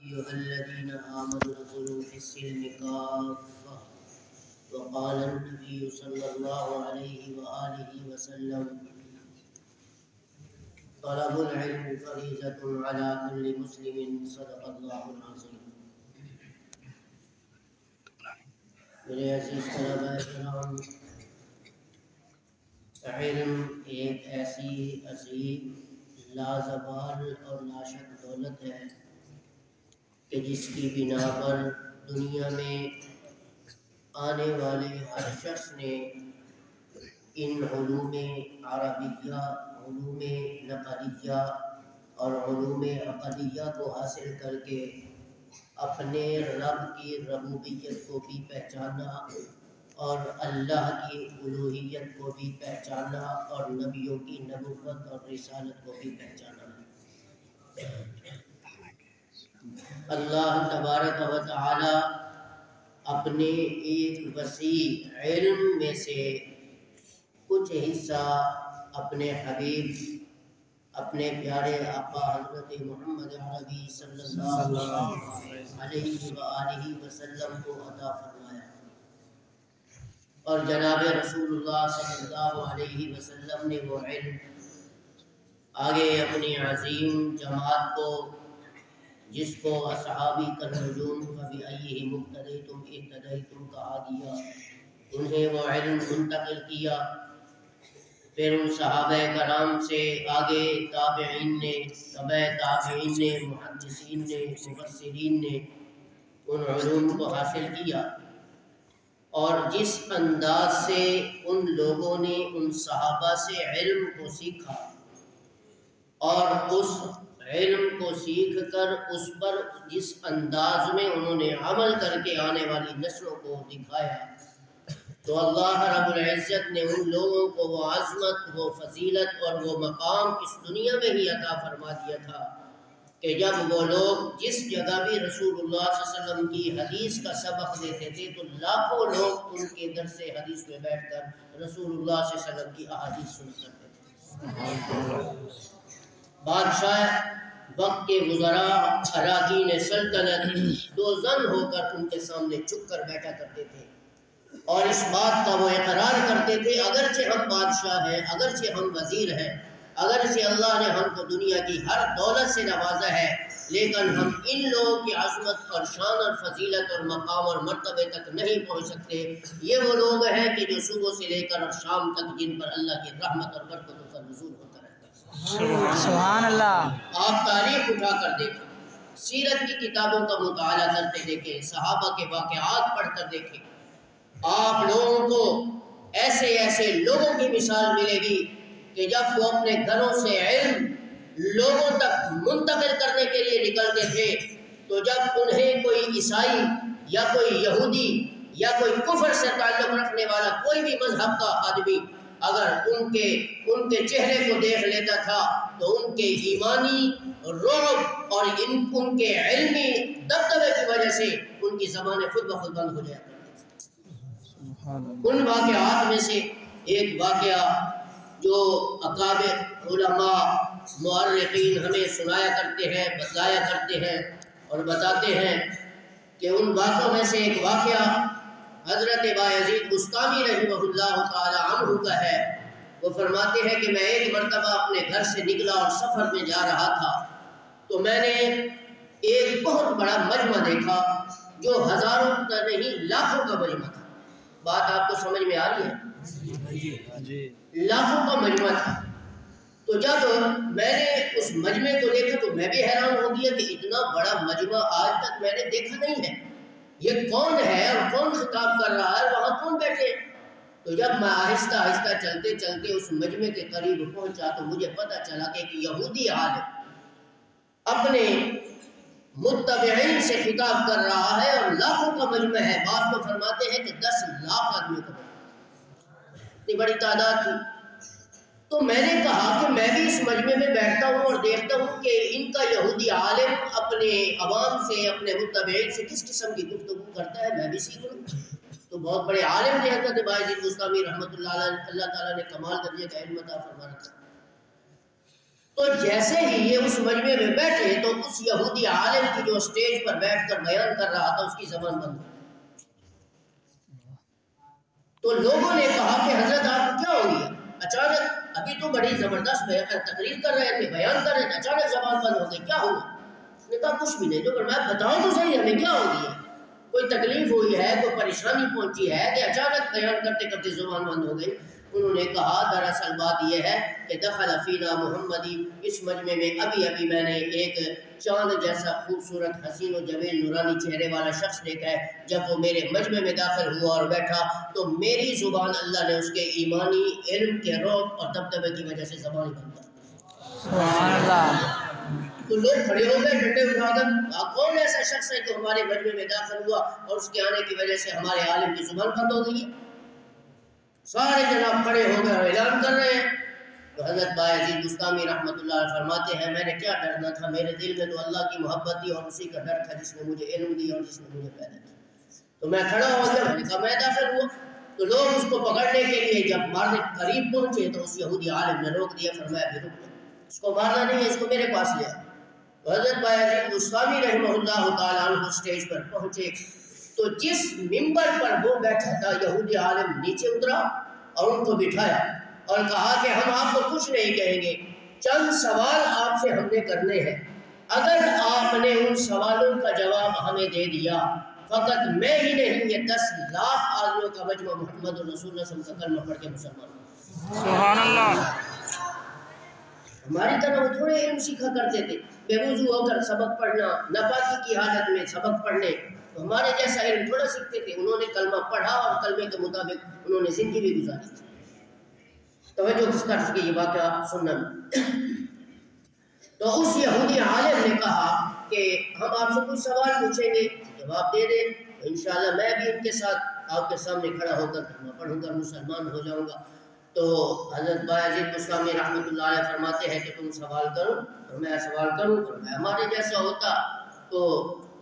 أيها الذين آمنوا ادخلوا في السلم كافة وقال النبي صلى الله عليه وآله وسلم طلب العلم فريضة على كل مسلم صدق الله العظيم. میرے عزیز طلباء کرام، علم ایک ایسی عظیم لازوال اور لاشک دولت ہے کہ جس کی بنا پر دنیا میں آنے والے ہر شخص نے ان علوم عربیہ، علوم نقلیہ اور علوم عقلیہ کو حاصل کر کے اپنے رب کی ربوبیت کو بھی پہچانا اور اللہ کی الوہیت کو بھی پہچانا اور نبیوں کی نبوت اور رسالت کو بھی پہچانا ہے۔ اللہ تبارک و تعالی اپنے ایک وسیع علم میں سے کچھ حصہ اپنے حبیب، اپنے پیارے آقا حضرت محمد عربی صلی اللہ علیہ وآلہ وسلم کو عطا فرمایا، اور جناب رسول اللہ صلی اللہ علیہ وسلم نے وہ علم آگے اپنی عظیم جماعت کو، جس کو اصحابی کالنجوم فبأیہم اقتدیتم اہتدیتم کہا گیا، انہیں وہ علم منتقل کیا۔ پھر ان صحابہ کرام سے آگے تابعین نے، تبع تابعین نے، محدثین نے، مفسرین نے ان علوم کو حاصل کیا، اور جس انداز سے ان لوگوں نے ان صحابہ سے علم کو سیکھا اور اس علم کو سیکھ کر اس پر جس انداز میں انہوں نے عمل کر کے آنے والی نسلوں کو دکھایا، تو اللہ رب العزت نے ان لوگوں کو وہ عظمت، وہ فضیلت اور وہ مقام اس دنیا میں ہی عطا فرما دیا تھا کہ جب وہ لوگ جس جگہ بھی رسول اللہ صلی اللہ علیہ وسلم کی حدیث کا سبق دیتے تھے تو لاکھوں لوگ ان کے درس حدیث میں بیٹھ کر رسول اللہ صلی اللہ علیہ وسلم کی احادیث سن کرتے تھے۔ بادشاہ، وقت کے وزراء، اراکین سلطنت دو زن ہو کر ان کے سامنے چپ کر بیٹھا کرتے تھے اور اس بات کا وہ اقرار کرتے تھے، اگرچہ ہم بادشاہ ہیں، اگرچہ ہم وزیر ہیں، اگرچہ اللہ نے ہم کو دنیا کی ہر دولت سے نوازا ہے، لیکن ہم ان لوگوں کی عظمت اور شان اور فضیلت اور مقام اور مرتبے تک نہیں پہنچ سکتے۔ یہ وہ لوگ ہیں کہ جو صبح سے لے کر اور شام تک جن پر اللہ کی رحمت اور برکتوں کا نزول ہوتا رہتا ہے۔ سبحان اللہ۔ آپ تاریخ اٹھا کر دیکھیں، سیرت کی کتابوں کا مطالعہ کرتے دیکھیں، صحابہ کے واقعات پڑھ کر دیکھیں، آپ لوگوں کو ایسے ایسے لوگوں کی مثال ملے گی کہ جب وہ اپنے گھروں سے علم لوگوں تک منتقل کرنے کے لیے نکلتے تھے تو جب انہیں کوئی عیسائی یا کوئی یہودی یا کوئی کفر سے تعلق رکھنے والا کوئی بھی مذہب کا آدمی اگر ان کے چہرے کو دیکھ لیتا تھا تو ان کے ایمانی رعب اور ان کے علمی دبدبے کی وجہ سے ان کی زبانیں خود بخود بند ہو جایا کرتی تھیں۔ ان واقعات میں سے ایک واقعہ جو اکابر علماء مؤرخین ہمیں سنایا کرتے ہیں، بتایا کرتے ہیں اور بتاتے ہیں کہ ان واقعوں میں سے ایک واقعہ حضرت بایزید بستامی رحمہ اللہ تعالی عنہ کا ہے۔ وہ فرماتے ہیں کہ میں ایک مرتبہ اپنے گھر سے نکلا اور سفر میں جا رہا تھا تو میں نے ایک بہت بڑا مجمع دیکھا جو ہزاروں کا نہیں لاکھوں کا مجمع تھا۔ بات آپ کو سمجھ میں آ رہی ہے؟ لاکھوں کا مجمع تھا۔ تو جب میں نے اس مجمع کو دیکھا تو میں بھی حیران ہو گیا کہ اتنا بڑا مجمع آج تک میں نے دیکھا نہیں ہے، یہ کون ہے اور کون خطاب کر رہا ہے، وہاں کون بیٹھے؟ تو جب میں آہستہ آہستہ چلتے چلتے اس مجمع کے قریب پہنچا تو مجھے پتہ چلا کہ ایک یہودی عالم اپنے متبعین سے خطاب کر رہا ہے اور لاکھوں کا مجمع ہے، بعض تو فرماتے ہیں کہ 10 لاکھ آدمیوں کا مجمع، اتنی بڑی تعداد تھی۔ تو میں نے کہا کہ میں بھی اس مجمع میں بیٹھتا ہوں اور دیکھتا ہوں کہ ان کا یہودی عالم اپنے عوام سے، اپنے متبعین سے کس قسم کی گفتگو کرتا ہے، میں بھی سیکھ لوں۔ تو بہت بڑے عالم تھے حضرت بایزید بستامی رحمۃ اللہ علیہ، اللہ تعالیٰ نے کمال درجے کا علم عطا فرما رکھا۔ تو جیسے ہی یہ اس مجمع میں بیٹھے تو اس یہودی عالم کی جو اسٹیج پر بیٹھ کر بیان کر رہا تھا اس کی زبان بند ہو گئی۔ تو لوگوں نے کہا کہ حضرت آپ کو کیا ہو گیا؟ اچانک ابھی تو بڑی زبردست تقریر کر رہے تھے، بیان کر رہے تھے، اچانک زبان بند ہو گئی، کیا ہوا؟ اس نے کہا کچھ بھی نہیں، تو میں بتاؤں تو صحیح ہمیں کیا ہو گیا، کوئی تکلیف ہوئی ہے، کوئی پریشانی پہنچی ہے کہ اچانک بیان کرتے کرتے زبان بند ہو گئی؟ انہوں نے کہا دراصل بات یہ ہے کہ دخل فینا محمدی، اس مجمع میں ابھی میں نے ایک چاند جیسا خوبصورت حسین و جمیل نورانی چہرے والا شخص دیکھا ہے۔ جب وہ میرے مجمع میں داخل ہوا اور بیٹھا تو میری زبان اللہ نے اس کے ایمانی علم کے رعب اور دبدبے کی وجہ سے زبان ہی بند کر۔ سبحان اللہ۔ تو لوگ کھڑے ہو گئے ڈنڈے اٹھا کر، کون ایسا شخص ہے جو ہمارے مجمع میں داخل ہوا اور اس کے آنے کی وجہ سے ہمارے عالم کی زبان بند ہو گئی ہے؟ سارے جناب کھڑے ہو گئے اور اعلان کر رہے ہیں۔ تو حضرت بایزید بستامی رحمۃ اللہ علیہ فرماتے ہیں میں نے کیا ڈرنا تھا، میرے دل میں تو اللہ کی محبت تھی اور اسی کا ڈر تھا جس نے مجھے علم دی اور جس نے مجھے پیدا کیا۔ تو میں کھڑا ہو گیا، میں نے کہا میں داخل ہوا۔ تو لوگ اس کو پکڑنے کے لیے جب مارنے قریب پہنچے تو اس یہودی عالم نے روک دیا، فرمایا بھی رک جاؤ، اس کو مارنا نہیں ہے، اس کو میرے پاس لے آؤ۔ تو حضرت بایزید بستامی رحمہ اللہ تعالیٰ عنہ اسٹیج پر پہنچے تو جس ممبر پر وہ بیٹھا تھا یہودی عالم نیچے اترا اور ان کو بٹھایا اور کہا کہ ہم آپ کو کچھ نہیں کہیں گے، چند سوال آپ سے ہم نے کرنے ہیں، اگر آپ نے ان سوالوں کا جواب ہمیں دے دیا فقط میں ہی نہیں یہ 10 لاکھ آدمیوں کا مجمع محمد رسول اللہ صلی اللہ علیہ وسلم کا کلمہ پڑھ کے مسلمان ہو۔ سبحان اللہ۔ ہماری طرح وہ تھوڑے علم سیکھا کرتے تھے، بے وضو ہو کر سبق پڑھنا، ناپاکی کی حالت میں سبق پڑھنے، تو ہمارے جیسا علم تھوڑا سیکھتے تھے۔ انہوں نے کلمہ پڑھا اور کلمے کے مطابق انہوں نے زندگی بھی گزاری تھی۔ توجہ کس طرح سے یہ واقعہ سننا۔ تو اس یہودی عالم نے کہا کہ ہم آپ سے کچھ سوال پوچھیں گے، جواب دے دیں، انشاءاللہ میں بھی ان کے ساتھ آپ کے سامنے کھڑا ہو کر کلمہ پڑھوں گا، مسلمان ہو جاؤں گا۔ تو حضرت بایزید بستامی رحمۃ اللہ علیہ فرماتے ہیں کہ تم سوال کرو اور میں سوال کروں، اور میں ہمارے جیسا ہوتا تو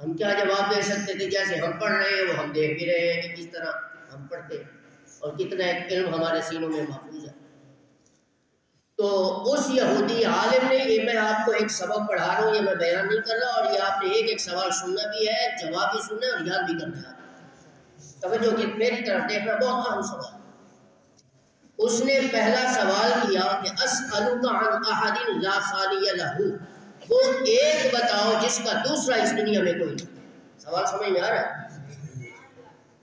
ہم کیا جواب دے سکتے تھے، جیسے ہم پڑھ رہے ہیں وہ ہم دیکھ بھی رہے ہیں کہ کس طرح ہم پڑھتے ہیں اور کتنا ایک علم ہمارے سینوں میں محفوظ ہے۔ تو اس یہودی عالم نے، یہ میں آپ کو ایک سبق پڑھا رہا ہوں، یہ میں بیان نہیں کر رہا، اور یہ آپ نے ایک سوال سننا بھی ہے، جواب بھی سننا ہے اور یاد بھی کرنا ہے۔ توجہ کہ میری طرف دیکھنا، بہت اہم سوال۔ اس نے پہلا سوال کیا کہ اسألک عن احد لا ثانی لہ، وہ ایک بتاؤ جس کا دوسرا اس دنیا میں کوئی نہیں۔ سوال سمجھ میں آ رہا ہے؟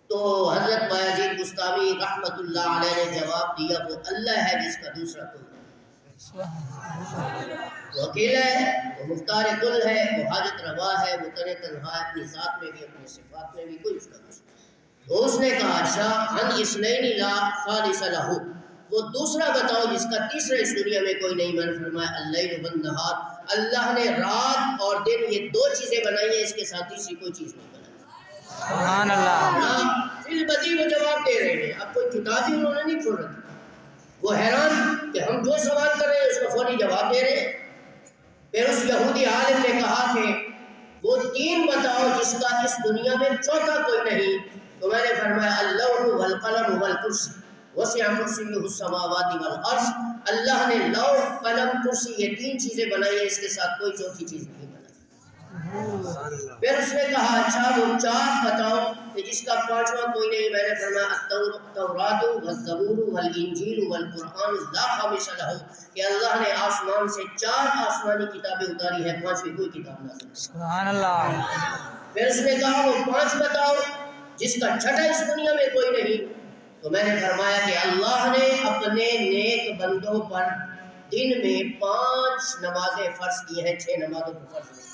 تو حضرت بایزید بستامی رحمۃ اللہ علیہ نے جواب دیا وہ اللہ ہے جس کا دوسرا کوئی نہیں۔ وہ اکیلا ہے، وہ مختار کل ہے، وہ حاجت روا ہے، وہ تن تنہا ہے، اپنی ذات میں بھی اپنی صفات میں بھی، کوئی اس کا دوسرا۔ تو اس نے کہا اچھا عن اثنین لا ثالث لہ، وہ دوسرا بتاؤ جس کا تیسرا اس دنیا میں کوئی نہیں۔ میں نے فرمایا اللیل والنہار، اللہ نے رات اور دن یہ 2 چیزیں بنائی ہیں، اس کے ساتھ تیسری کوئی چیز نہیں بنائی۔ سبحان اللہ۔ فی البدی وہ جواب دے رہے ہیں، اب کوئی کتاب ہی انہوں نے نہیں کھول رکھی۔ وہ حیران کہ ہم جو سوال کر رہے ہیں اس کا فوری جواب دے رہے ہیں۔ پھر اس یہودی عالم نے کہا کہ وہ 3 بتاؤ جس کا اس دنیا میں چوتھا کوئی نہیں۔ تو میں نے فرمایا اللوح والقلم والکرسی وسع کرسیہ السماوات والارض، اللہ نے لوح قلم کرسی یہ 3 چیزیں بنائی ہیں، اس کے ساتھ کوئی چوتھی چیز نہیں بنائی۔ پھر اس نے کہا اچھا وہ 4 بتاؤ کہ جس کا 5واں کوئی نہیں۔ میں نے فرمایا التوراۃ والزبور والانجیل والقرآن لا خامس لہ، کہ اللہ نے آسمان سے 4 آسمانی کتابیں اتاری ہیں، 5ویں کوئی کتاب نازل نہیں۔ سبحان اللہ۔ پھر اس نے کہا وہ 5 بتاؤ جس کا چھٹا اس دنیا میں کوئی نہیں۔ تو میں نے فرمایا کہ اللہ نے اپنے نیک بندوں پر دن میں 5 نمازیں فرض کی ہیں، 6 نمازوں کو فرض نہیں۔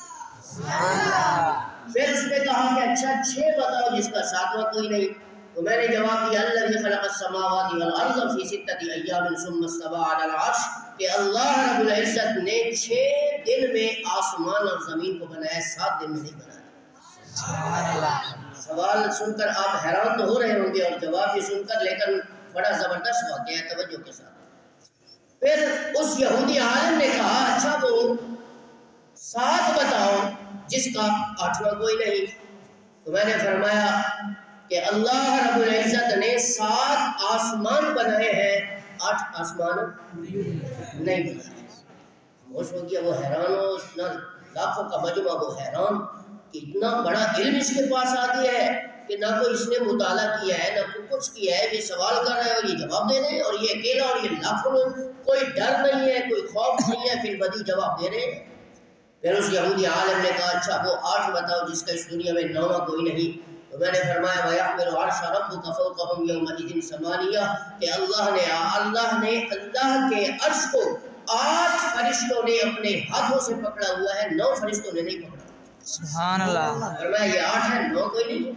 پھر اس نے کہا کہ اچھا 6 بتاؤ جس کا 7واں کوئی نہیں۔ تو میں نے جواب دیا الذی خلق السماوات والارض فی 6 ایام ثم استوى علی العرش، کہ اللہ رب العزت نے 6 دن میں آسمان اور زمین کو بنایا، 7 دن میں نہیں بنایا۔ سبحان اللہ۔ سوال سن کر آپ حیران تو ہو رہے ہوں گے اور جواب بھی سن کر، لیکن بڑا زبردست واقعہ ہے، توجہ کے ساتھ۔ پھر اس یہودی عالم نے کہا اچھا وہ 7 بتاؤ جس کا 8واں کوئی نہیں۔ تو میں نے فرمایا کہ اللہ رب العزت نے 7 آسمان بنائے ہیں، 8 آسمان نہیں بنائے۔ خاموش ہو گیا، وہ حیران ہو، اتنا لاکھوں کا مجمع وہ حیران کہ اتنا بڑا علم اس کے پاس آ گیا ہے کہ نہ کوئی اس نے مطالعہ کیا ہے نہ کوئی کچھ کیا ہے، یہ سوال کر رہا ہے اور یہ جواب دے رہے ہیں، اور یہ اکیلا اور یہ لاکھوں لوگ، کوئی ڈر نہیں ہے، کوئی خوف نہیں ہے، پھر بدی جواب دے رہے ہیں۔ پھر اس یہودی عالم نے کہا اچھا وہ 8 بتاؤ جس کا اس دنیا میں 9واں کوئی نہیں۔ تو میں نے فرمایا وَيَحْمِلُ عَرْشَ رَبُّكَ فَوْقَهُمْ يَوْمَئِذٍ ثَمَانِيَةٌ کہ اللہ کے عرش کو 8 فرشتوں نے اپنے ہاتھوں سے پکڑا ہوا ہے، 9 فرشتوں نے نہیں پکڑا۔ سبحان اللہ۔ فرمایا یہ 8 ہے، 9 کوئی نہیں۔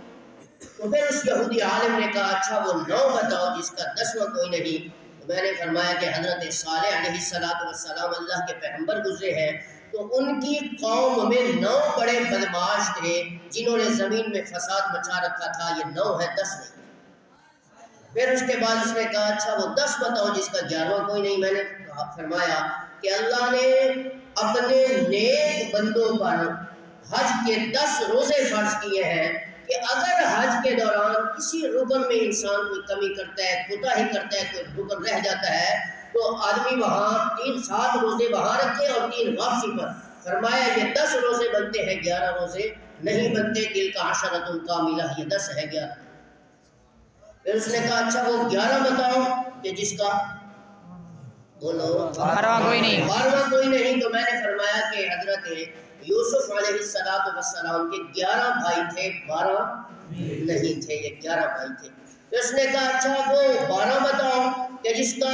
تو پھر اس یہودی عالم نے کہا اچھا وہ 9 بتاؤ جس کا 10واں کوئی نہیں۔ تو میں نے فرمایا کہ حضرت صالح علیہ السلام اللہ کے پیغمبر گزرے ہیں، تو ان کی قوم میں 9 بڑے بدماش تھے جنہوں نے زمین میں فساد مچا رکھا تھا، یہ 9 ہے، 10 نہیں۔ پھر اس کے بعد اس نے کہا اچھا وہ 10 بتاؤ جس کا 11واں کوئی نہیں۔ میں نے فرمایا کہ اللہ نے اپنے نیک بندوں پر حج کے 10 روزے فرض کیے ہیں کہ اگر حج کے دوران کسی رکن میں انسان کوئی کمی کرتا ہے، کوتاہی کرتا ہے، کوئی رکن رہ جاتا ہے، تو آدمی وہاں 7 روزے وہاں رکھے اور 3 واپسی پر۔ فرمایا یہ 10 روزے بنتے ہیں، 11 روزے نہیں بنتے، دل کا عشرۃ کاملہ، یہ 10 ہے، 11۔ پھر اس نے کہا اچھا وہ 11 بتاؤ کہ جس کا بولو 12واں کوئی نہیں، 12واں کوئی نہیں۔ تو میں نے فرمایا کہ حضرت یوسف علیہ السلام کے 11 بھائی تھے، 12 نہیں تھے، یہ 11 بھائی تھے۔ پھر اس نے کہا اچھا وہ 12 بتاؤ کہ جس کا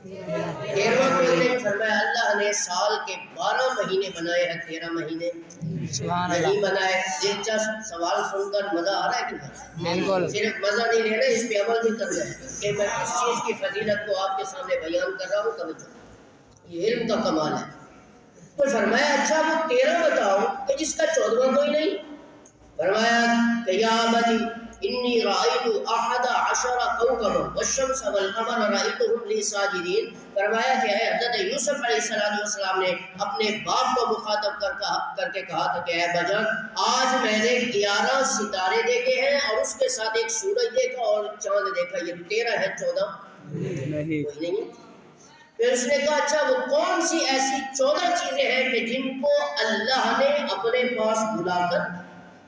13واں کوئی نہیں۔ فرمایا اللہ نے سال کے 12 مہینے بنائے ہیں، 13 مہینے نہیں بنائے۔ دلچسپ سوال سن کر مزہ آ رہا ہے کہ نہیں؟ بالکل، صرف مزہ نہیں لے رہے، اس پہ عمل بھی کر رہے ہیں کہ میں کس چیز کی فضیلت کو آپ کے سامنے بیان کر رہا ہوں، توجہ، یہ علم کا کمال ہے۔ تو فرمایا اچھا وہ 13 بتاؤ کہ جس کا 14واں کوئی نہیں۔ فرمایا کہ یا ابتی انی رأیت 11 کوكبا والشمس والقمر رأیتهم لی ساجدین۔ فرمایا کہ حضرت یوسف علیہ السلام نے اپنے باپ کو مخاطب کر کے کہا تھا کہ اے بجان آج میں نے 11 ستارے دیکھے ہیں اور اس کے ساتھ ایک سورج دیکھا اور چاند دیکھا، یہ 13 ہے، 14 کوئی نہیں۔ پھر اس نے کہا اچھا وہ کون سی ایسی 14 چیزیں ہیں کہ جن کو اللہ نے اپنے پاس بلا کر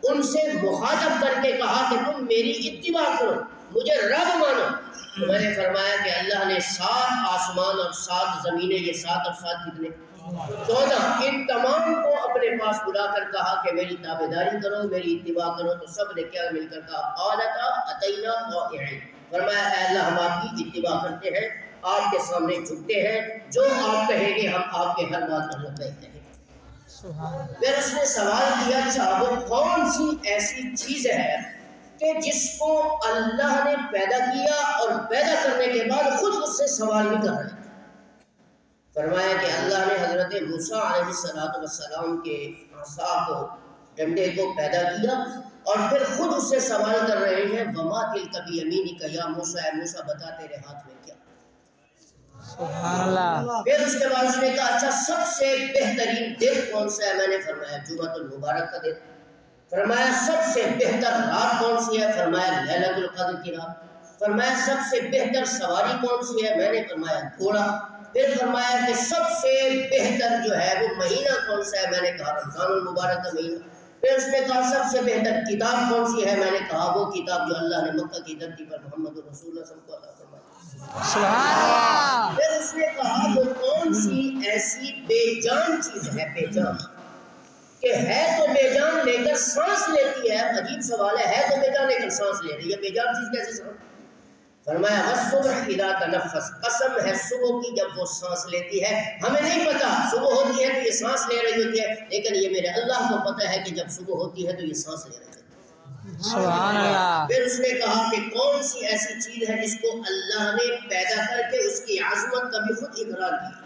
ان سے مخاطب کر کے کہا کہ تم میری اتباع کرو، مجھے رب مانو۔ تو میں نے فرمایا کہ اللہ نے 7 آسمان اور 7 زمینیں، یہ 7 اور 7 کتنے؟ 14، ان تمام کو اپنے پاس بلا کر کہا کہ میری تابعداری کرو، میری اتباع کرو۔ تو سب نے کیا مل کر کہا قالتا اتینا طائعین۔ فرمایا اے اللہ ہم آپ کی اتباع کرتے ہیں، آپ کے سامنے جھکتے ہیں، جو آپ کہیں گے ہم آپ کے ہر بات پر لبیک کہیں گے۔ پھر اس نے سوال کیا اچھا وہ کون سی ایسی چیز ہے کہ جس کو اللہ نے پیدا کیا اور پیدا کرنے کے بعد خود اس سے سوال بھی کر رہے ہیں۔ فرمایا کہ اللہ نے حضرت موسیٰ علیہ السلام کے عصا کو، ڈنڈے کو پیدا کیا اور پھر خود اس سے سوال کر رہے ہیں وما تلک بیمینک یا موسیٰ، اے موسیٰ بتا تیرے ہاتھ میں کیا؟ سبحان اللہ۔ پھر اس کے بعد اس نے کہا اچھا سب سے بہترین دن کون سا ہے؟ میں نے فرمایا جمعۃ المبارک کا دن۔ فرمایا سب سے بہتر رات کون سی ہے؟ فرمایا لیلۃ القدر کی رات۔ فرمایا سب سے بہتر سواری کون سی ہے؟ میں نے فرمایا گھوڑا۔ پھر فرمایا کہ سب سے بہتر جو ہے وہ مہینہ کون سا ہے؟ میں نے کہا رمضان المبارک کا مہینہ۔ پھر اس نے کہا سب سے بہتر کتاب کون سی ہے؟ میں نے کہا وہ کتاب جو اللہ نے مکہ کی دھرتی پر محمد رسول اللہ صلی اللہ علیہ وسلم کو عطا فرمائی۔ سبحان اللہ۔ پھر اس نے کہا وہ کون سی ایسی بے جان چیز ہے، بے جان کہ ہے تو بے جان لیکن سانس لیتی ہے؟ عجیب سوال ہے تو بے جان لیکن سانس لے رہی ہے، بے جان چیز کیسے سانس؟ فرمایا والصبح اذا تنفس، قسم ہے صبح کی جب وہ سانس لیتی ہے۔ ہمیں نہیں پتا صبح ہوتی ہے تو یہ سانس لے رہی ہوتی ہے، لیکن یہ میرے اللہ کو پتہ ہے کہ جب صبح ہوتی ہے تو یہ سانس لے رہی ہے۔ سبحان اللہ۔ پھر اس نے کہا کہ کون سی ایسی چیز ہے جس کو اللہ نے پیدا کر کے اس کی عظمت کا بھی خود اقرار کیا؟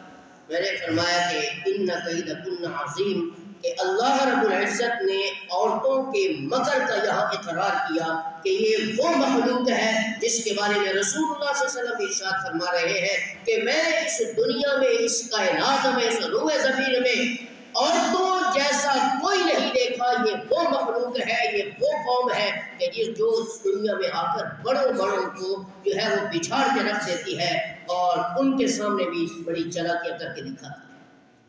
میں نے فرمایا کہ ان کیدکن عظیم، کہ اللہ رب العزت نے عورتوں کے مکر کا یہاں اقرار کیا کہ یہ وہ مخلوق ہے جس کے بارے میں رسول اللہ صلی اللہ علیہ وسلم ارشاد فرما رہے ہیں کہ میں نے اس دنیا میں، اس کائنات میں، اس روئے زمین میں عورتوں جیسا کوئی نہیں دیکھا۔ یہ وہ مخلوق ہے، یہ وہ قوم ہے کہ جو اس دنیا میں آ کر بڑوں کو جو ہے وہ بچھاڑ کے رکھ دیتی ہے اور ان کے سامنے بھی بڑی چلاکیاں کر کے دکھاتی ہے۔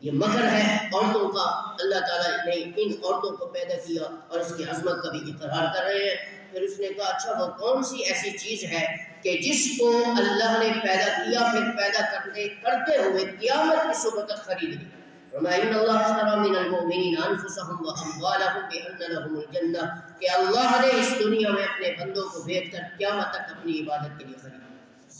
یہ مکر ہے عورتوں کا، اللہ تعالیٰ نے ان عورتوں کو پیدا کیا اور اس کی عظمت کا بھی اقرار کر رہے ہیں۔ پھر اس نے کہا اچھا وہ کون سی ایسی چیز ہے کہ جس کو اللہ نے پیدا کیا پھر پیدا کرتے ہوئے قیامت کی صبح تک خرید لی؟ فرمایا ان اللہ اشتری من المؤمنین انفسهم واموالهم بان لهم الجنہ، کہ اللہ نے اس دنیا میں اپنے بندوں کو بیچ کر قیامت تک اپنی عبادت کے لیے خریدا۔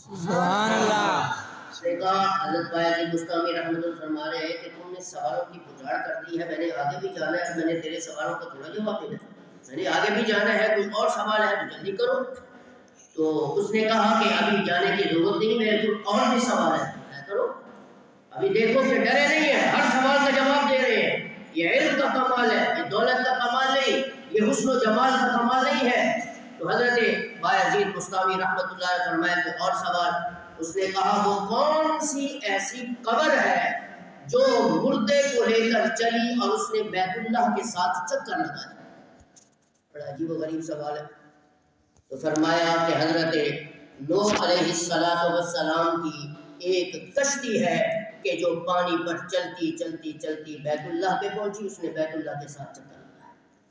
سبحان اللہ۔ اس نے کہا حضرت باعزید بستامی رحمۃ اللہ فرما رہے ہیں کہ تم نے سوالوں کی پچاڑ کر دی ہے، میں نے آگے بھی جانا ہے، میں نے تیرے سوالوں کا تھوڑا جواب دینا ہے، میں نے آگے بھی جانا ہے، کوئی اور سوال ہے تو جلدی کرو۔ تو اس نے کہا کہ ابھی جانے کی ضرورت نہیں، میرے کوئی اور بھی سوال ہے کرو، ابھی دیکھو کہ ڈرے نہیں ہیں، ہر سوال کا جواب دے رہے ہیں۔ یہ علم کا کمال ہے، یہ دولت کا کمال نہیں، یہ حسن و جمال کا کمال نہیں ہے۔ تو حضرت باعزید بستامی رحمۃ اللہ علیہ فرمایا کہ اور سوال؟ اس نے کہا وہ کون سی ایسی قبر ہے جو مردے کو لے کر چلی اور اس نے بیت اللہ کے ساتھ چکر لگایا؟ بڑا عجیب و غریب سوال ہے۔ تو فرمایا کہ حضرت نوح علیہ السلام کی ایک کشتی ہے کہ جو پانی پر چلتی چلتی چلتی بیت اللہ پہ پہنچی، اس نے بیت اللہ کے ساتھ چکر لگایا۔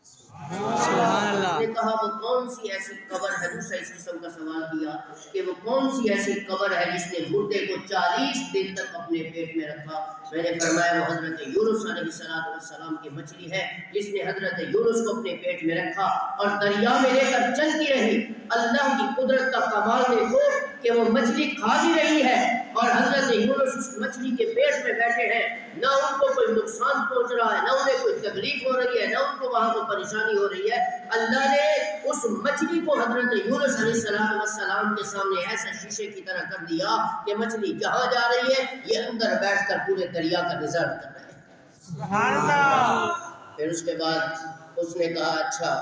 سبحان اللہ۔ اس نے کہا وہ کون سی ایسی قبر ہے، دوسرا اس قسم کا سوال کیا کہ وہ کون سی ایسی قبر ہے جس نے مردے کو 40 دن تک اپنے پیٹ میں رکھا؟ میں نے فرمایا وہ حضرت یونس علیہ السلام کی مچھلی ہے جس نے حضرت یونس کو اپنے پیٹ میں رکھا اور دریا میں لے کر چلتی رہی۔ اللہ کی قدرت کا کمال دیکھو کہ وہ مچھلی کھا بھی رہی ہے اور حضرت یونس اس مچھلی کے پیٹ میں بیٹھے ہیں، نہ ان کو کوئی نقصان پہنچ رہا ہے، نہ انہیں کوئی تکلیف ہو رہی ہے، نہ ان کو وہاں کو پریشانی ہو رہی ہے۔ اللہ نے اس مچھلی کو حضرت یونس علیہ السلام کے سامنے ایسا شیشے کی طرح کر دیا کہ مچھلی جہاں جا رہی ہے یہ اندر بیٹھ کر پورے دریا کا نظارہ کر رہے ہیں۔ سبحان اللہ۔ پھر اس کے بعد اس نے کہا اچھا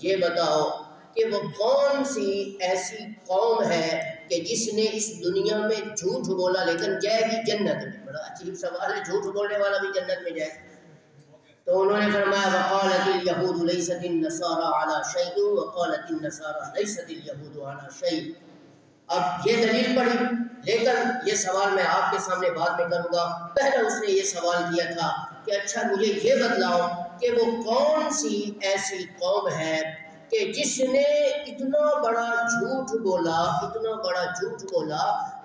یہ بتاؤ کہ وہ کون سی ایسی قوم ہے کہ جس نے اس دنیا میں جھوٹ بولا لیکن جائے گی جنت میں؟ بڑا عجیب سوال ہے، جھوٹ بولنے والا بھی جنت میں جائے۔ تو انہوں نے فرمایا وقالت اليهود ليست النصارى على شيء وقالت النصارى ليست اليهود على شيء۔ اب یہ دلیل پڑھی، لیکن یہ سوال میں آپ کے سامنے بعد میں کروں گا۔ پہلے اس نے یہ سوال کیا تھا کہ اچھا مجھے یہ بتلاؤ کہ وہ کون سی ایسی قوم ہے کہ جس نے اتنا بڑا جھوٹ بولا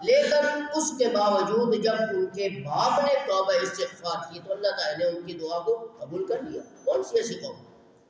لیکن اس کے باوجود جب ان کے باپ نے توبہ استغفار کی تو اللہ تعالیٰ نے ان کی دعا کو قبول کر لیا۔ کون سی ایسی قوم؟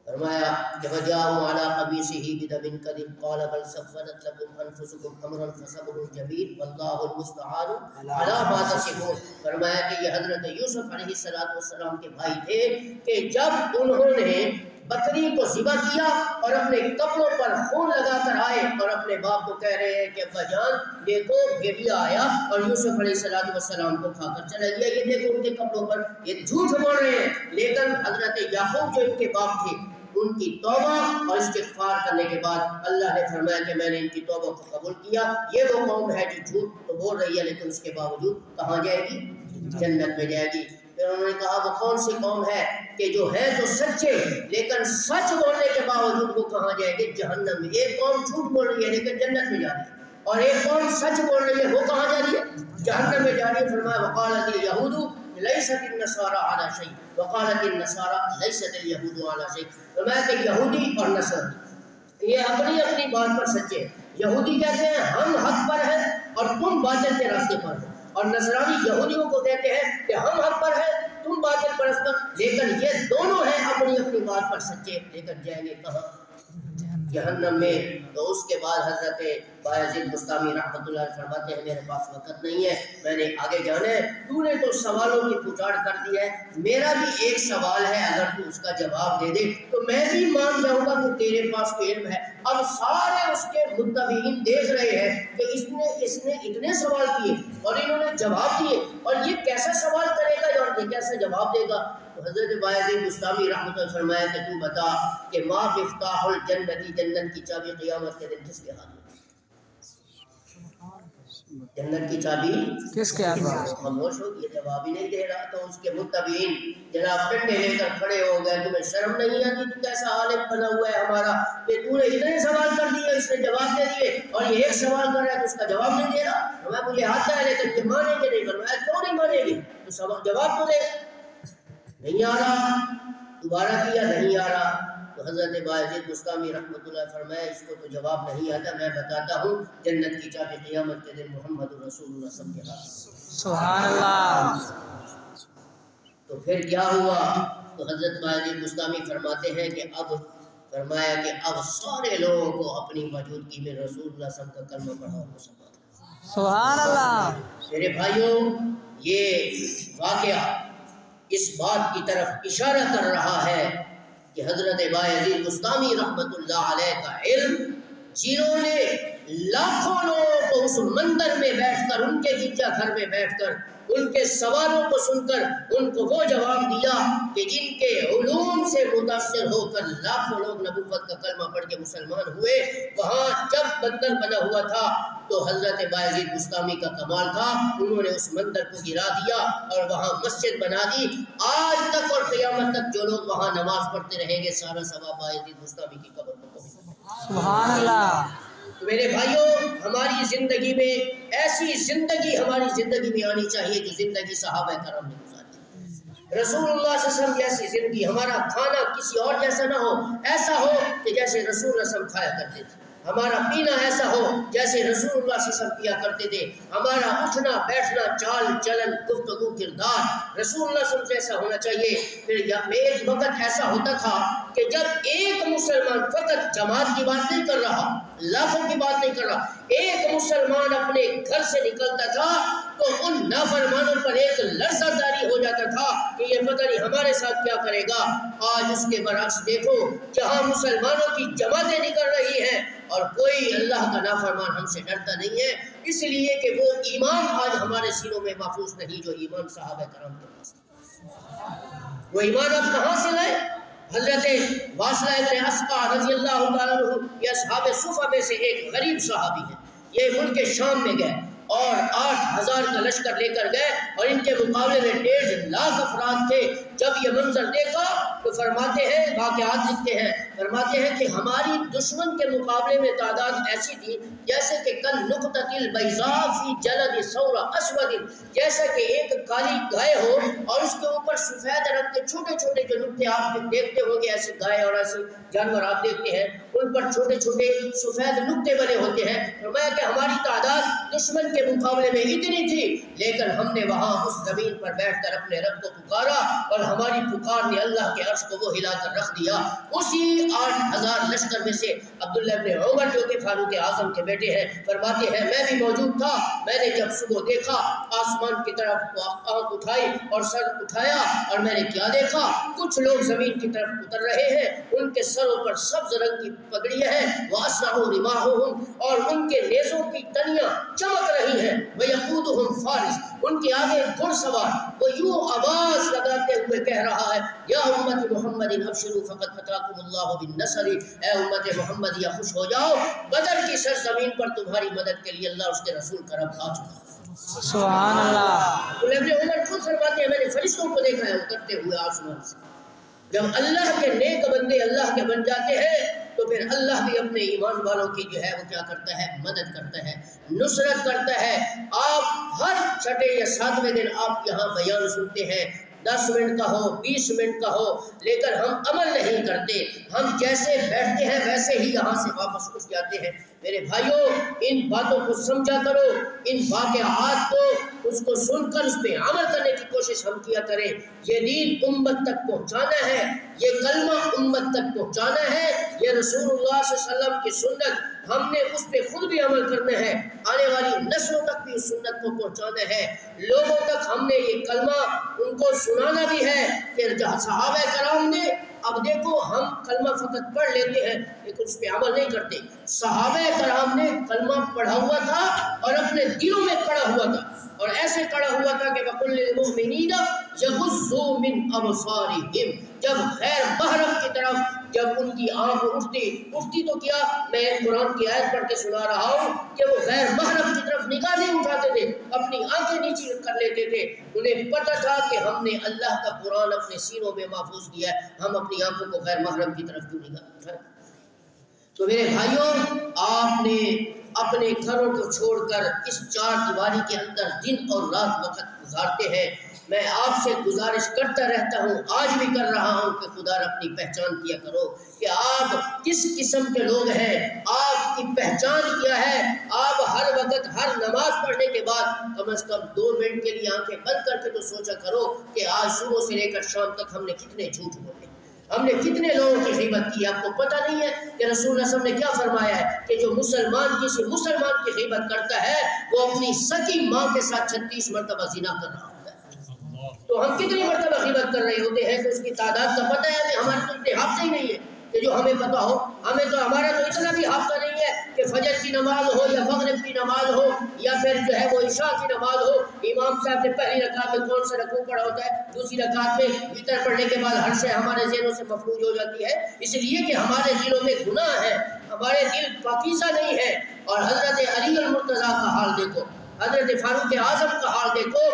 فرمایا کہ وجاءوا علی قمیصہ بدم کذب قال بل سولت لكم انفسکم امرا فصبر جمیل واللہ المستعان علی ما تصفون۔ فرمایا کہ یہ حضرت یوسف علیہ السلام کے بھائی تھے کہ جب انہوں نے بکری کو ذبح کیا اور اپنے کپڑوں پر خون لگا کر آئے اور اپنے باپ کو کہہ رہے ہیں کہ ابا جان دیکھو بھیڑیا آیا اور یوسف علیہ السلام کو کھا کر چلا گیا، یہ دیکھو ان کے کپڑوں پر، یہ جھوٹ بول رہے ہیں۔ لیکن حضرت یعقوب جو ان کے باپ تھے ان کی توبہ اور استغفار کرنے کے بعد اللہ نے فرمایا کہ میں نے ان کی توبہ کو قبول کیا۔ یہ وہ قوم ہے جو جھوٹ تو بول رہی ہے لیکن اس کے باوجود کہاں جائے گی؟ جنت میں جائے گی۔ پھر انہوں نے کہا وہ کون سی قوم ہے کہ جو ہے تو سچے لیکن سچ بولنے کے باوجود وہ کہاں جائے گی؟ جہنم میں۔ ایک قوم جھوٹ بول رہی ہے لیکن جنت میں جا رہی ہے اور ایک قوم سچ بول رہی ہے، وہ کہاں جا رہی ہے؟ جہنم میں جا رہی ہے۔ فرمایا وقالت اليهود ليست النصارى على شيء وقالت النصارى ليست اليهود على شيء۔ فرمایا کہ یہودی اور نصرانی یہ اپنی اپنی بات پر سچے ہیں۔ یہودی کہتے ہیں ہم حق پر ہیں اور تم باطل کے راستے پر ہو، اور نصرانی یہودیوں کو کہتے ہیں کہ ہم حق پر ہیں تم باطل پرست پر، لیکن یہ دونوں ہیں اپنی اپنی بات پر سچے، لیکن جائیں گے کہاں؟ جہنم میں۔ تو اس کے بعد حضرت باعزید بستامی رحمۃ اللہ فرماتے ہیں میرے پاس وقت نہیں ہے، میں نے آگے جانا ہے، تو نے تو سوالوں کی پچاڑ کر دی ہے، میرا بھی ایک سوال ہے، اگر تو اس کا جواب دے دے تو میں بھی مان جاؤں گا کہ تیرے پاس علم ہے۔ اب سارے اس کے متبعین دیکھ رہے ہیں کہ اس نے اتنے سوال کیے اور انہوں نے جواب دیے اور یہ کیسا سوال کرے گا اور یہ کیسا جواب دے گا۔ تو حضرت باعزید بستامی رحمۃ اللہ فرمایا کہ تو بتا کہ ما مفتاح الجنت، جنت کی چابی قیامت کے دن کس کے ہاتھ میں؟ جنت کی چابی کس کے ہاتھ میں؟ خاموش ہو گیا، جواب ہی نہیں دے رہا۔ تو اس کے متبعین جناب ڈنڈے لے کر کھڑے ہو گئے، تمہیں شرم نہیں آتی؟ تو کیسا عالم بنا ہوا ہے ہمارا کہ تو نے اتنے سوال کر دیے، اس نے جواب دے دیے اور یہ ایک سوال کر رہا ہے تو اس کا جواب نہیں دے رہا۔ ہمیں مجھے آتا ہے لیکن یہ مانے گے نہیں۔ فرمایا کیوں نہیں مانے گے؟ تو جواب تو دے۔ نہیں آ رہا، دوبارہ کیا نہیں آ رہا، تو حضرت بایزید بستامی رحمۃ اللہ فرمایا اس کو تو جواب نہیں آتا، میں بتاتا ہوں جنت کی چابی قیامت کے دن محمد رسول اللہ صلی اللہ علیہ وسلم۔ سبحان اللہ۔ تو پھر کیا ہوا؟ تو حضرت بایزید بستامی فرماتے ہیں کہ اب فرمایا کہ اب سارے لوگوں کو اپنی موجودگی میں رسول اللہ صلی اللہ علیہ وسلم کا کلمہ پڑھا اور مسلمان کرو۔ سبحان اللہ۔ میرے بھائیوں، یہ واقعہ اس بات کی طرف اشارہ کر رہا ہے کہ حضرت بایزید بستامی رحمۃ اللہ علیہ کا علم، جنہوں نے لاکھوں لوگوں کو اس مندر میں بیٹھ کر، ان کے گرجا گھر میں بیٹھ کر ان کے سوالوں کو سن کر ان کو وہ جواب دیا کہ جن کے علوم سے متاثر ہو کر لاکھوں لوگ نبوت کا کلمہ پڑھ کے مسلمان ہوئے، وہاں جب مندر بنا ہوا تھا تو حضرت بایزید بستامی کا کمال تھا، انہوں نے اس مندر کو گرا دیا اور وہاں مسجد بنا دی۔ آج تک اور قیامت تک جو لوگ وہاں نماز پڑھتے رہیں گے، سارا ثواب بایزید بستامی کی قبر کو پہنچے۔ سبحان اللہ۔ تو میرے بھائیوں، ہماری زندگی میں ایسی زندگی ہماری زندگی میں آنی چاہیے جو زندگی صحابہ کرام نے گزاری۔ رسول اللہ صلی اللہ علیہ وسلم جیسی زندگی، ہمارا کھانا کسی اور جیسا نہ ہو، ایسا ہو کہ جیسے رسول اللہ صلی اللہ علیہ وسلم کھایا کرتے تھے۔ ہمارا پینا ایسا ہو جیسے رسول اللہ صلی اللہ علیہ وسلم پیا کرتے تھے۔ ہمارا اٹھنا بیٹھنا، چال چلن، گفتگو، کردار رسول اللہ صلی اللہ علیہ وسلم جیسا ہونا چاہیے۔ پھر ایک وقت ایسا ہوتا تھا کہ جب ایک مسلمان فقط جماعت کی بات نہیں کر رہا، لاکھوں کی بات نہیں کر رہا، ایک مسلمان اپنے گھر سے نکلتا تھا تو ان نافرمانوں پر ایک لرزہ طاری ہو جاتا تھا کہ یہ پتہ نہیں ہمارے ساتھ کیا کرے گا۔ آج اس کے برعکس دیکھو، جہاں مسلمانوں کی جماعتیں نکل رہی ہیں اور کوئی اللہ کا نافرمان ہم سے ڈرتا نہیں ہے، اس لیے کہ وہ ایمان آج ہمارے سینوں میں محفوظ نہیں جو ایمان صحابہ کرام کے پاس ہے۔ وہ ایمان اب کہاں سے لائے؟ حضرت واصلہ ابن اسقع رضی اللہ تعالیٰ عنہ، یہ اصحاب صفہ میں سے ایک غریب صحابی ہیں۔ یہ ملک شام میں گئے اور 8000 کا لشکر لے کر گئے اور ان کے مقابلے میں 1.5 لاکھ افراد تھے۔ جب یہ منظر دیکھا تو فرماتے ہیں، واقعات لکھتے ہیں، فرماتے ہیں کہ ہماری دشمن کے مقابلے میں تعداد ایسی تھی جیسے کہ کل نقطۃ البیضاء فی جلد ثور اسود، جیسا کہ ایک کالی گائے ہو اور اس کے اوپر سفید رنگ کے چھوٹے چھوٹے جو نقطے آپ دیکھتے ہوں گے، ایسے گائے اور ایسے جانور آپ دیکھتے ہیں، ان پر چھوٹے چھوٹے سفید نقطے بنے ہوتے ہیں۔ فرمایا کہ ہماری تعداد دشمن کے مقابلے میں اتنی تھی، لیکن ہم نے وہاں اس زمین پر بیٹھ کر اپنے رب کو پکارا اور ہماری پکار نے اللہ کے عرش کو وہ ہلا کر رکھ دیا۔ اسی 8000 لشکر میں سے عبداللہ ابن عمر جو کہ فاروق اعظم کے بیٹے ہیں، فرماتے ہیں میں بھی موجود تھا۔ میں نے جب صبح دیکھا، آسمان کی طرف آنکھ اٹھائی اور سر اٹھایا اور میں نے کیا دیکھا، کچھ لوگ زمین کی طرف اتر رہے ہیں، ان کے سروں پر سبز رنگ کی پگڑیاں ہیں، وَأَسْرَعُوا رِمَاحُهُمْ، اور ان کے نیزوں کی تنیاں چمک رہی ہیں، وَيَقُودُهُمْ فارس، ان کے آگے گھڑ سوار، وہ یوں آواز لگاتے ہوئے کہہ رہا ہے، یا امت محمد ابشروا فقد فتاکم اللہ بالنصر، اے امت محمد یا خوش ہو جاؤ، بدر کی سرزمین پر تمہاری مدد کے لیے اللہ اس کے رسول کا رب آ چکا ہے۔ سبحان اللہ۔ تو ابن عمر خود فرماتے ہیں میں نے فرشتوں کو دیکھا ہے اترتے ہوئے آسمان سے۔ جب اللہ کے نیک بندے اللہ کے بن جاتے ہیں تو پھر اللہ بھی اپنے ایمان والوں کی جو ہے وہ کیا کرتا ہے، مدد کرتا ہے، نصرت کرتا ہے۔ آپ ہر چھٹے یا 7ویں دن آپ یہاں بیان سنتے ہیں، 10 منٹ کا ہو، 20 منٹ کا ہو، لیکن ہم عمل نہیں کرتے، ہم جیسے بیٹھتے ہیں ویسے ہی یہاں سے واپس اٹھ جاتے ہیں۔ میرے بھائیوں، ان باتوں کو سمجھا کرو، ان واقعات کو اس کو سن کر اس پہ عمل کرنے کی کوشش ہم کیا کریں۔ یہ دین امت تک پہنچانا ہے، یہ کلمہ امت تک پہنچانا ہے، یہ رسول اللہ صلی اللہ علیہ وسلم کی سنت، ہم نے اس پہ خود بھی عمل کرنا ہے، آنے والی نسلوں تک بھی اس سنت کو پہنچانا ہے، لوگوں تک ہم نے یہ کلمہ ان کو سنانا بھی ہے۔ پھر جہاں صحابہ کرام نے، اب دیکھو ہم کلمہ فقط پڑھ لیتے ہیں لیکن اس پہ عمل نہیں کرتے، صحابہ کرام نے کلمہ پڑھا ہوا تھا اور اپنے دلوں میں کڑا ہوا تھا، اور ایسے کڑا ہوا تھا کہ وَقُلْ لِلْمُؤْمِنِينَ يَغُضُّوا مِنْ أَبْصَارِهِمْ، جب غیر محرم کی طرف جب ان کی آنکھ اٹھتی تو کیا، میں قرآن کی آیت پڑھ کے سنا رہا ہوں کہ وہ غیر محرم کی طرف نگاہ نہیں اٹھاتے تھے، اپنی آنکھیں نیچی کر لیتے تھے، انہیں پتہ تھا کہ ہم نے اللہ کا قرآن اپنے سینوں میں محفوظ کیا ہے، ہم اپنی آنکھوں کو غیر محرم کی طرف کیوں نگاہ اٹھائیں۔ تو میرے بھائیوں، آپ نے اپنے گھروں کو چھوڑ کر اس چار دیواری کے اندر دن اور رات وقت گزارتے ہیں، میں آپ سے گزارش کرتا رہتا ہوں، آج بھی کر رہا ہوں کہ خدا اپنی پہچان کیا کرو کہ آپ کس قسم کے لوگ ہیں، آپ کی پہچان کیا ہے۔ آپ ہر وقت ہر نماز پڑھنے کے بعد کم از کم 2 منٹ کے لیے آنکھیں بند کر کے تو سوچا کرو کہ آج صبح سے لے کر شام تک ہم نے کتنے جھوٹ بولے، ہم نے کتنے لوگوں کی غیبت کی۔ آپ کو پتہ نہیں ہے کہ رسول اللہ صلی اللہ علیہ وسلم نے کیا فرمایا ہے کہ جو مسلمان کسی مسلمان کی غیبت کرتا ہے وہ اپنی سکی ماں کے ساتھ 36 مرتبہ زنا کر رہا ہوتا ہے۔ تو ہم کتنی مرتبہ غیبت کر رہے ہوتے ہیں کہ اس کی تعداد کا پتہ ہے، ہمارے تو اتنے حافظ ہی نہیں ہے کہ جو ہمیں پتہ ہو۔ ہمارا تو اتنا بھی حافظہ نہیں ہے کہ فجر کی نماز ہو یا مغرب کی نماز ہو یا پھر جو ہے وہ عشاء کی نماز ہو، امام صاحب نے پہلی رکعت میں کون سا رکوع پڑھا ہوتا ہے، دوسری رکعت میں وتر پڑھنے کے بعد ہر شے ہمارے ذہنوں سے مفروغ ہو جاتی ہے، اس لیے کہ ہمارے دلوں میں گناہ ہے، ہمارے دل پاکیزہ نہیں ہے۔ اور حضرت علی المرتضیٰ کا حال دیکھو، حضرت فاروق اعظم کا حال دیکھو،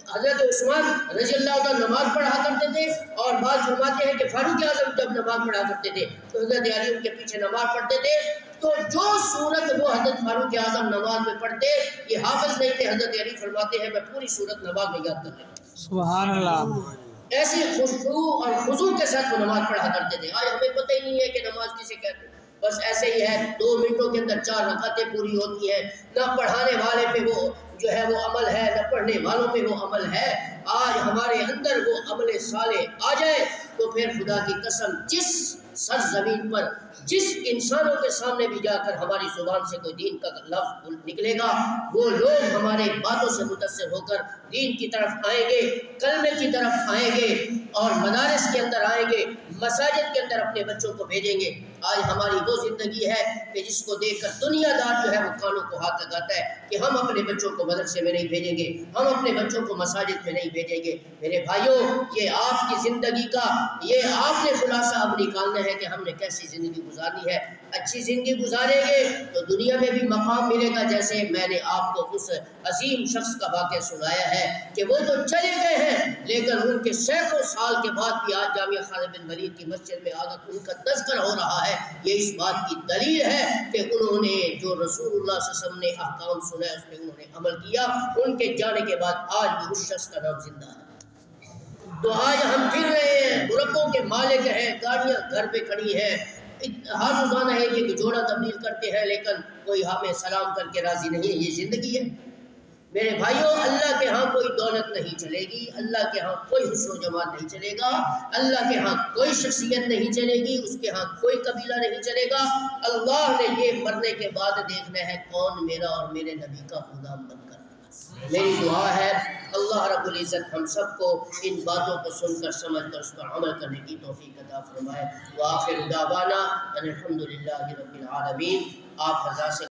حضرت عثمان رضی اللہ عنہ نماز پڑھا کرتے تھے، اور بعض فرماتے ہیں کہ فاروق اعظم جب نماز پڑھا کرتے تھے تو حضرت علی ان کے پیچھے نماز پڑھتے تھے۔ تو جو صورت وہ حضرت فاروق اعظم نماز میں پڑھتے، یہ حافظ نہیں تھے، حضرت علی فرماتے ہیں میں پوری صورت نماز میں یاد کر لیتا ہوں۔ سبحان اللہ۔ ایسی خشوع اور خضوع کے ساتھ وہ نماز پڑھا کرتے تھے۔ آج ہمیں پتہ ہی نہیں ہے کہ نماز کسے کہتے ہیں، بس ایسے ہی ہے، 2 منٹوں کے اندر 4 رکعتیں پوری ہوتی ہیں، نہ پڑھانے والے پہ وہ جو ہے وہ عمل ہے، نہ پڑھنے والوں پہ وہ عمل ہے۔ آج ہمارے اندر وہ عمل صالح آ جائے تو پھر خدا کی قسم جس سرزمین پر جس انسانوں کے سامنے بھی جا کر ہماری زبان سے کوئی دین کا لفظ نکلے گا، وہ لوگ ہمارے باتوں سے متاثر ہو کر دین کی طرف آئیں گے، کلمے کی طرف آئیں گے، اور مدارس کے اندر آئیں گے، مساجد کے اندر اپنے بچوں کو بھیجیں گے۔ آج ہماری وہ زندگی ہے کہ جس کو دیکھ کر دنیا دار جو ہے وہ کانوں کو ہاتھ لگاتا ہے کہ ہم اپنے بچوں کو مدرسے میں نہیں بھیجیں گے، ہم اپنے بچوں کو مساجد میں نہیں بھیجیں گے۔ میرے بھائیوں، یہ آپ کی زندگی کا، یہ آپ نے خلاصہ اب نکالنا ہے کہ ہم نے کیسی زندگی گزارنی ہے۔ اچھی زندگی گزاریں گے تو دنیا میں بھی مقام ملے گا، جیسے میں نے آپ کو اس عظیم شخص کا واقعہ سنایا ہے کہ وہ تو چلے گئے ہیں لیکن ان کے سینکڑوں سال کے بعد بھی آج جامعہ خالد بن ولید کی مسجد میں آگر ان کا تذکر ہو رہا ہے۔ یہ اس بات کی دلیل ہے کہ انہوں نے جو رسول اللہ صلی اللہ علیہ وسلم نے احکام سنا اس پہ انہوں نے عمل کیا، ان کے جانے کے بعد آج بھی اس شخص کا نام زندہ ہے۔ تو آج ہم پھر رہے ہیں، مربوں کے مالک ہیں، گاڑیاں گھر پہ کھڑی ہیں، ہر روزانہ ہے کہ جوڑا تبدیل کرتے ہیں لیکن کوئی ہمیں سلام کر کے راضی نہیں ہے۔ یہ زندگی ہے میرے بھائیوں۔ اللہ کے ہاں کوئی دولت نہیں چلے گی، اللہ کے ہاں کوئی حسن و جمال نہیں چلے گا، اللہ کے ہاں کوئی شخصیت نہیں چلے گی، اس کے ہاں کوئی قبیلہ نہیں چلے گا۔ اللہ نے یہ مرنے کے بعد دیکھنا ہے کون میرا اور میرے نبی کا غلام بن کر۔ میری دعا ہے اللہ رب العزت ہم سب کو ان باتوں کو سن کر سمجھ کر اس پر عمل کرنے کی توفیق عطا فرمائے۔ وآخر دعوانا ان الحمد للہ رب العالمین۔ آپ حضرات سے